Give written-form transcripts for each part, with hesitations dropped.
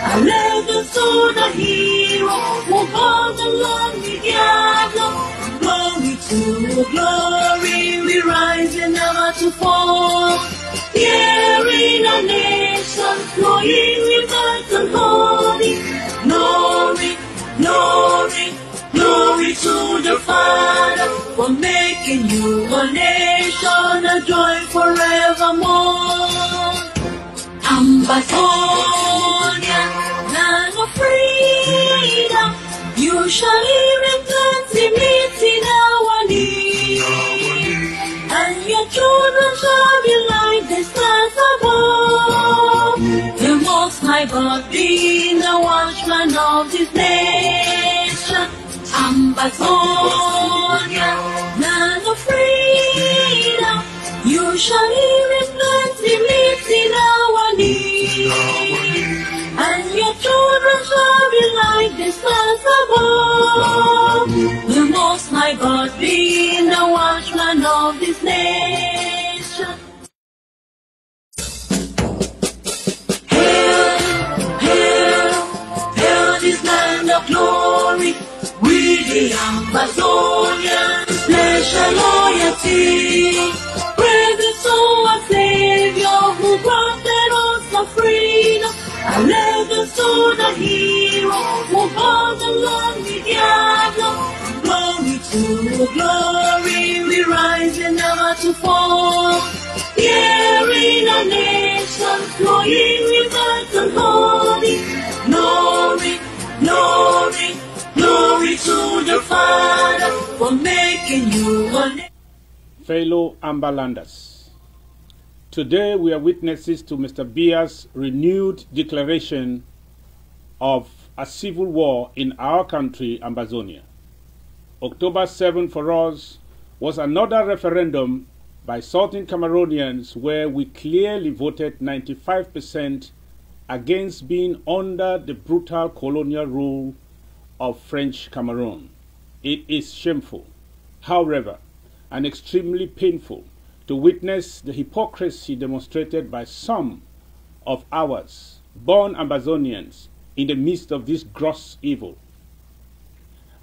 A legend to the hero who called the lonely Diablo. Glory to glory, we rise and never to fall. Here in a nation, flowing rivers and holy. Glory, glory, glory to the Father for making you a nation, a joy forevermore. Ambazonia, land of freedom, you shall hear and plenty meet in our need, and your children shall be like the stars above. The Most High God being the watchman of this nation. Ambazonia, land of freedom, you shall hear and plenty meet in our need, and your children shall be like the stars above. The Most High God being the watchman of this nation. Hail, hail, hail this land of glory. We the Ambazonians pledge our loyalty. Praise to our Savior who granted us the freedom. A legend to the hero who called the lonely Diablo. Glory to glory, we rise and never to fall. Here in a nation, flowing rivers and holy. Glory, glory, glory to the Father for making you a nation. Fellow Amberlanders, today we are witnesses to Mr. Biya's renewed declaration of a civil war in our country, Ambazonia. October 7 for us was another referendum by Southern Cameroonians where we clearly voted 95% against being under the brutal colonial rule of French Cameroon. It is shameful, however, and extremely painful to witness the hypocrisy demonstrated by some of ours, born Ambazonians, in the midst of this gross evil.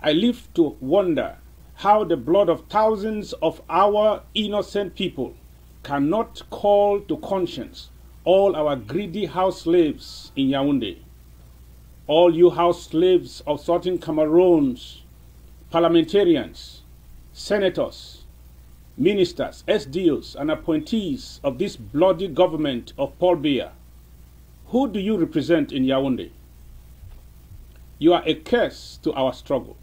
I live to wonder how the blood of thousands of our innocent people cannot call to conscience all our greedy house slaves in Yaoundé. All you house slaves of certain Cameroons, parliamentarians, senators, ministers, SDOs, and appointees of this bloody government of Paul Biya. Who do you represent in Yaoundé? You are a curse to our struggle.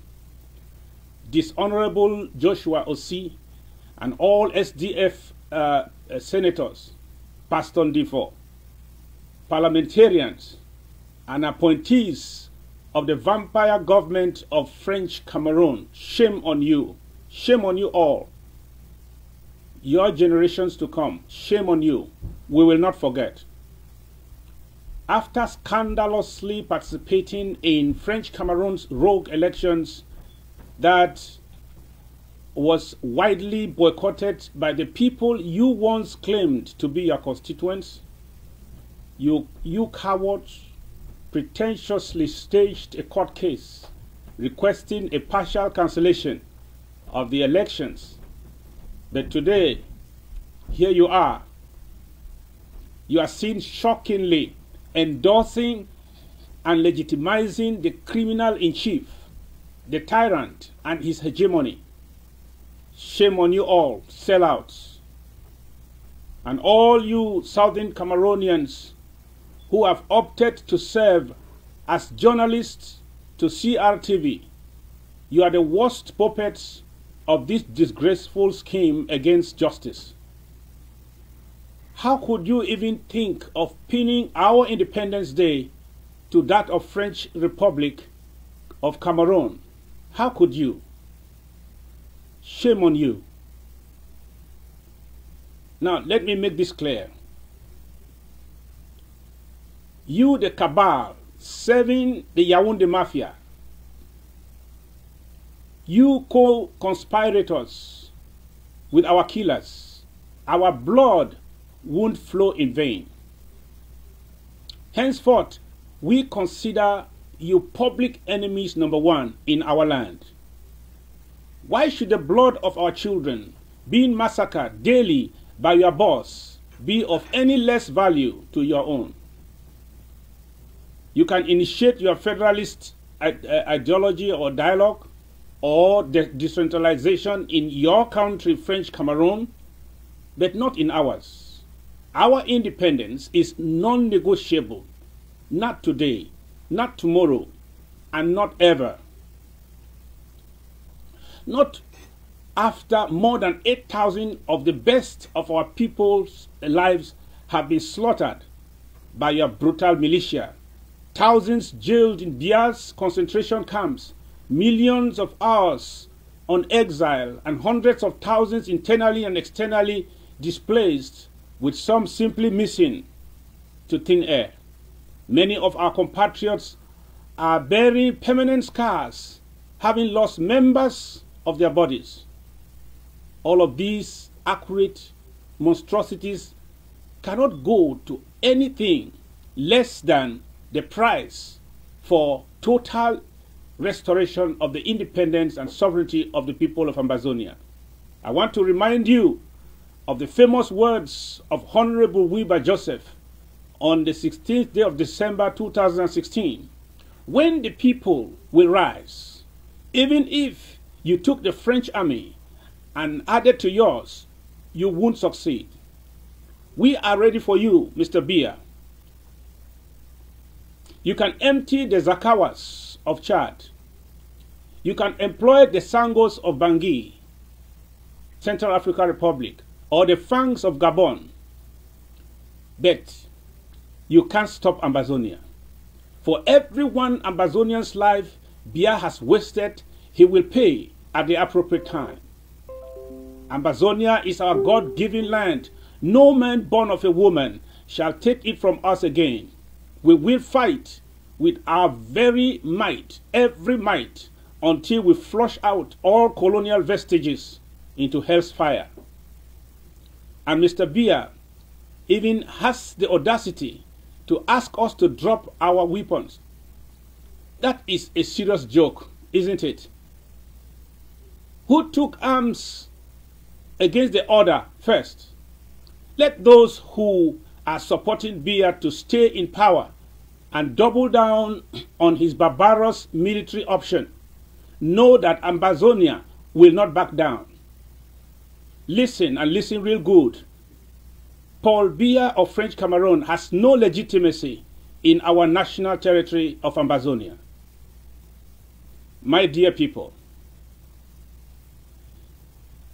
Dishonorable Joshua Ossi and all SDF senators, Paston Difo, parliamentarians, and appointees of the vampire government of French Cameroon, shame on you. Shame on you all. Your generations to come, shame on you. We will not forget. After scandalously participating in French Cameroon's rogue elections that was widely boycotted by the people you once claimed to be your constituents, you cowards pretentiously staged a court case requesting a partial cancellation of the elections. But today, here you are. You are seen shockingly endorsing and legitimizing the criminal in chief, the tyrant and his hegemony. Shame on you all, sellouts. And all you Southern Cameroonians who have opted to serve as journalists to CRTV. You are the worst puppets of this disgraceful scheme against justice. How could you even think of pinning our Independence Day to that of French Republic of Cameroon? How could you? Shame on you. Now, let me make this clear. You, the cabal, serving the Yaoundé Mafia, you co-conspirators with our killers, our blood won't flow in vain. Henceforth, we consider you public enemies number one in our land. Why should the blood of our children being massacred daily by your boss be of any less value to your own? You can initiate your federalist ideology or dialogue or decentralization in your country, French Cameroon, but not in ours. Our independence is non-negotiable. Not today, not tomorrow, and not ever. Not after more than 8,000 of the best of our people's lives have been slaughtered by your brutal militia. Thousands jailed in Bia's concentration camps, millions of hours on exile, and hundreds of thousands internally and externally displaced, with some simply missing to thin air. Many of our compatriots are bearing permanent scars, having lost members of their bodies. All of these accurate monstrosities cannot go to anything less than the price for total restoration of the independence and sovereignty of the people of Ambazonia. I want to remind you of the famous words of Honorable Weber Joseph on the 16th day of December 2016. When the people will rise, even if you took the French army and added to yours, you won't succeed. We are ready for you, Mr. Biya. You can empty the Zakawas of Chad. You can employ the Sangos of Bangui, Central African Republic, or the Fangs of Gabon. But you can't stop Ambazonia. For every one Ambazonian's life Biya has wasted, he will pay at the appropriate time. Ambazonia is our God-given land. No man born of a woman shall take it from us again. We will fight with our very might, every might, until we flush out all colonial vestiges into hell's fire. And Mr. Biya even has the audacity to ask us to drop our weapons. That is a serious joke, isn't it? Who took arms against the order first? Let those who are supporting Biya to stay in power and double down on his barbarous military option know that Ambazonia will not back down. Listen, and listen real good. Paul Biya of French Cameroon has no legitimacy in our national territory of Ambazonia. My dear people,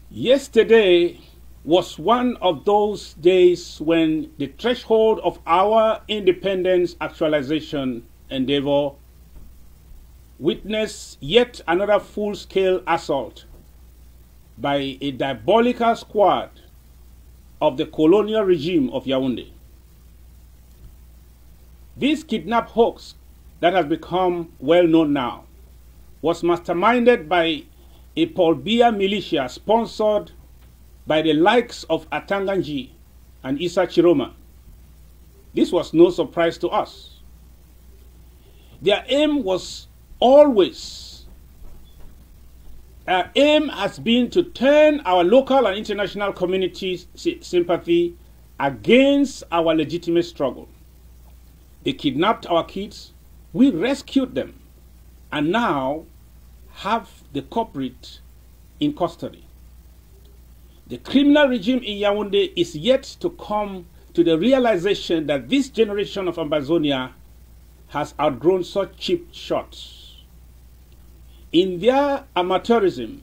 yesterday was one of those days when the threshold of our independence actualization endeavor witnessed yet another full-scale assault by a diabolical squad of the colonial regime of Yaoundé. This kidnap hoax that has become well known now was masterminded by a Paul Biya militia sponsored by the likes of Atanganji and Issa Chiroma. This was no surprise to us. Their aim was always, our aim has been to turn our local and international community's sympathy against our legitimate struggle. They kidnapped our kids, we rescued them, and now have the culprit in custody. The criminal regime in Yaoundé is yet to come to the realization that this generation of Ambazonia has outgrown such cheap shots. In their amateurism,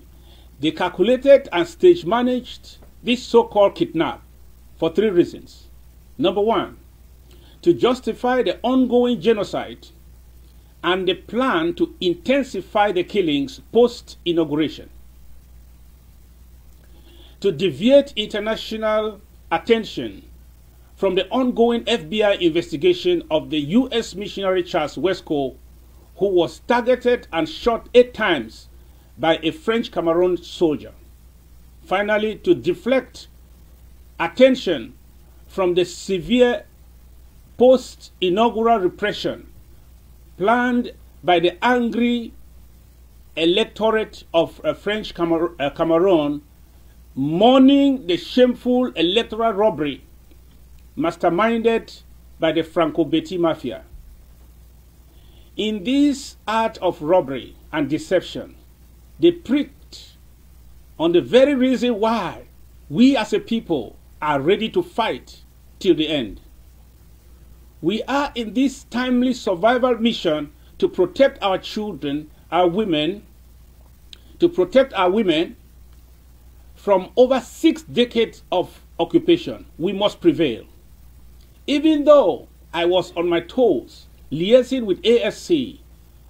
they calculated and stage managed this so-called kidnap for three reasons. Number one, to justify the ongoing genocide and the plan to intensify the killings post-inauguration. To deviate international attention from the ongoing FBI investigation of the U.S. missionary Charles Wesco, who was targeted and shot 8 times by a French Cameroon soldier. Finally, to deflect attention from the severe post-inaugural repression planned by the angry electorate of French Cameroon, mourning the shameful electoral robbery masterminded by the Franco-Betty Mafia. In this art of robbery and deception, they pricked on the very reason why we as a people are ready to fight till the end. We are in this timely survival mission to protect our children, our women, to protect our women from over 6 decades of occupation. We must prevail. Even though I was on my toes, liaising with ASC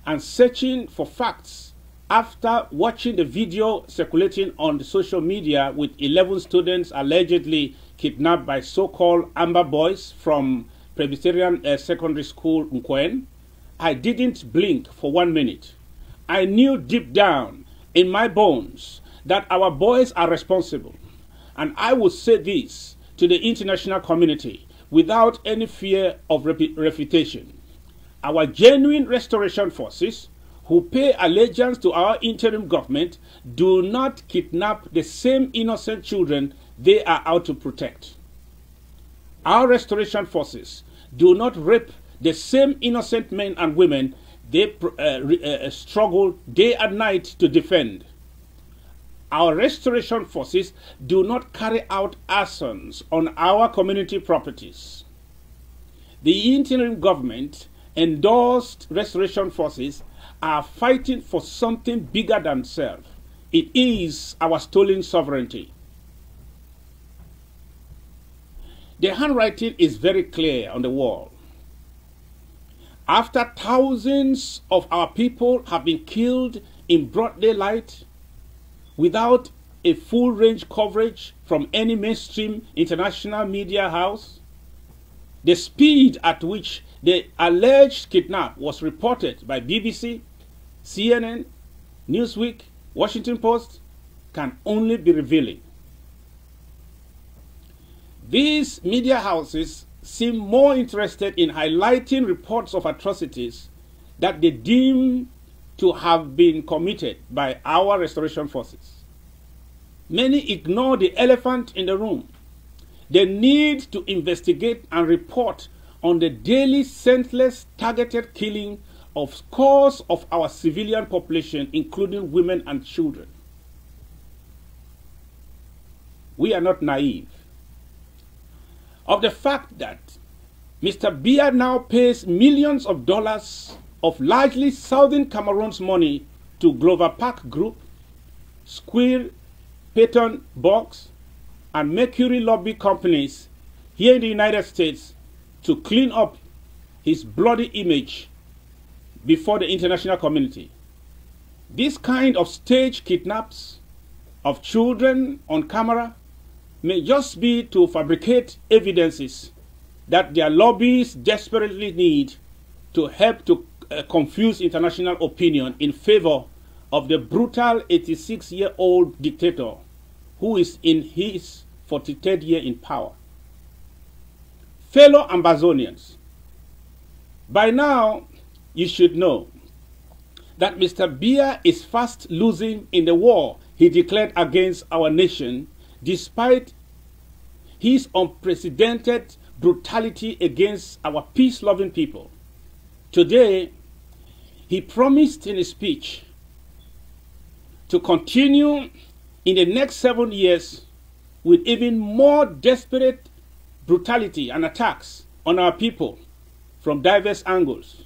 and searching for facts after watching the video circulating on the social media with 11 students allegedly kidnapped by so-called Amber boys from Presbyterian Secondary School Nkwen, I didn't blink for 1 minute. I knew deep down in my bones that our boys are responsible. And I would say this to the international community without any fear of refutation. Our genuine restoration forces who pay allegiance to our interim government do not kidnap the same innocent children they are out to protect. Our restoration forces do not rape the same innocent men and women they struggle day and night to defend. Our restoration forces do not carry out arsons on our community properties. The interim government endorsed restoration forces are fighting for something bigger than self. It is our stolen sovereignty. The handwriting is very clear on the wall. After thousands of our people have been killed in broad daylight without a full range coverage from any mainstream international media house, the speed at which the alleged kidnap was reported by BBC, CNN, Newsweek, Washington Post can only be revealing. These media houses seem more interested in highlighting reports of atrocities that they deem to have been committed by our restoration forces. Many ignore the elephant in the room. They need to investigate and report on the daily senseless targeted killing of scores of our civilian population, including women and children. We are not naive of the fact that Mr. Biya now pays millions of dollars of largely Southern Cameroon's money to Glover Park Group, Square, Peyton Box, and Mercury Lobby companies here in the United States to clean up his bloody image before the international community. This kind of staged kidnaps of children on camera may just be to fabricate evidences that their lobbies desperately need to help to confuse international opinion in favor of the brutal 86-year-old dictator who is in his 43rd year in power. Fellow Ambazonians, by now you should know that Mr. Biya is fast losing in the war he declared against our nation, despite his unprecedented brutality against our peace-loving people. Today, he promised in his speech to continue in the next 7 years with even more desperate brutality and attacks on our people from diverse angles.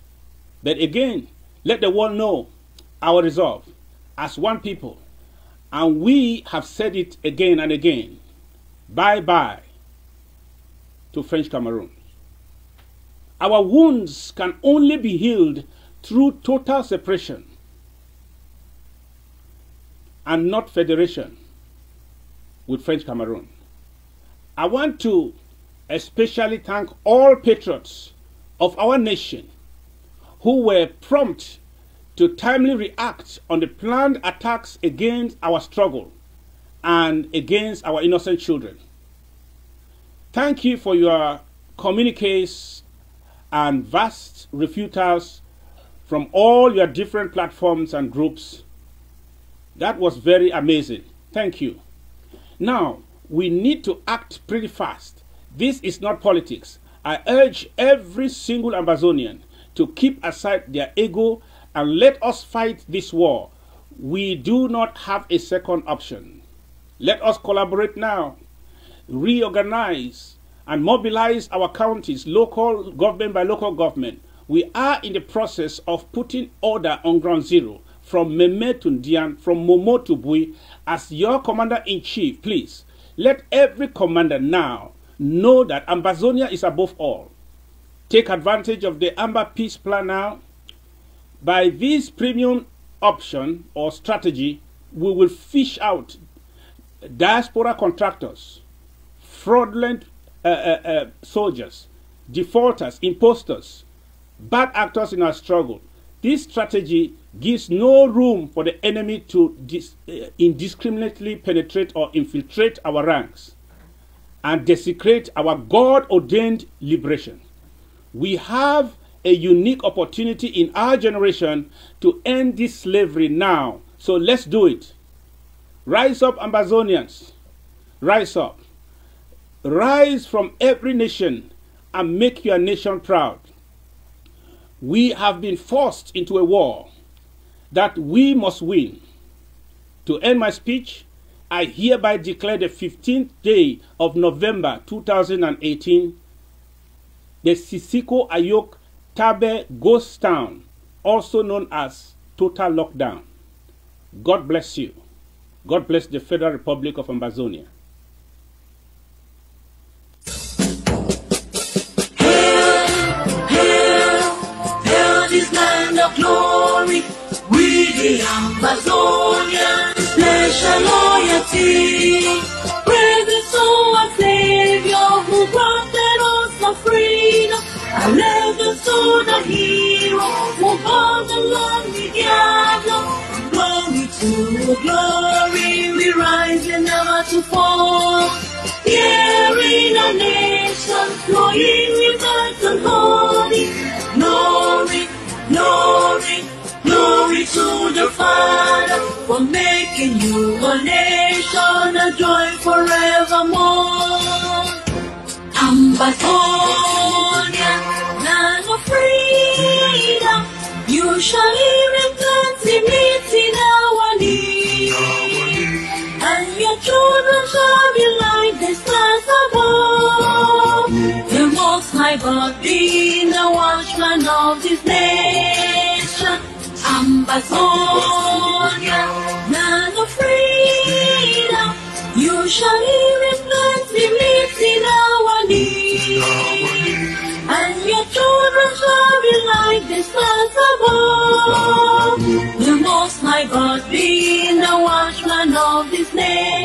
But again, let the world know our resolve as one people. And we have said it again and again. Bye-bye to French Cameroon. Our wounds can only be healed through total separation and not federation with French Cameroon. I want to especially thank all patriots of our nation who were prompt to timely react on the planned attacks against our struggle and against our innocent children. Thank you for your communiques and vast refutals from all your different platforms and groups. That was very amazing. Thank you. Now, we need to act pretty fast. This is not politics. I urge every single Ambazonian to keep aside their ego and let us fight this war. We do not have a second option. Let us collaborate now, reorganize, and mobilize our counties, local government by local government. We are in the process of putting order on ground zero, from Meme to Ndian, from Momo to Bui. As your commander-in-chief, please, let every commander now know that Ambazonia is above all. Take advantage of the Amber Peace Plan now. By this premium option or strategy, we will fish out diaspora contractors, fraudulent soldiers, defaulters, imposters, bad actors in our struggle. This strategy gives no room for the enemy to indiscriminately penetrate or infiltrate our ranks and desecrate our God-ordained liberation. We have a unique opportunity in our generation to end this slavery now. So let's do it. Rise up, Ambazonians. Rise up. Rise from every nation and make your nation proud. We have been forced into a war that we must win. To end my speech, I hereby declare the 15th day of November 2018 the Sisiko Ayok Tabe Ghost Town, also known as Total Lockdown. God bless you. God bless the Federal Republic of Ambazonia. Hail this land of glory, we the Ambazonians, pledge our loyalty. Praise the soul and Savior who granted us our freedom. And legends to the hero who bought the land with Yado. Glory to glory, we rise and never to fall. Here in a nation, flowing with earth and holy. Glory, glory, glory to the Father for making you a nation, a joy forevermore. Ambazonia, land of freedom, you shall live in plenty, meeting our needs, and your children shall be like the stars above. The Most High God being the watchman of this nation. Ambazonia, land of freedom, you shall live in plenty, meeting our needs, and your children shall be like the stars above. The Most High God being the watchman of this nation.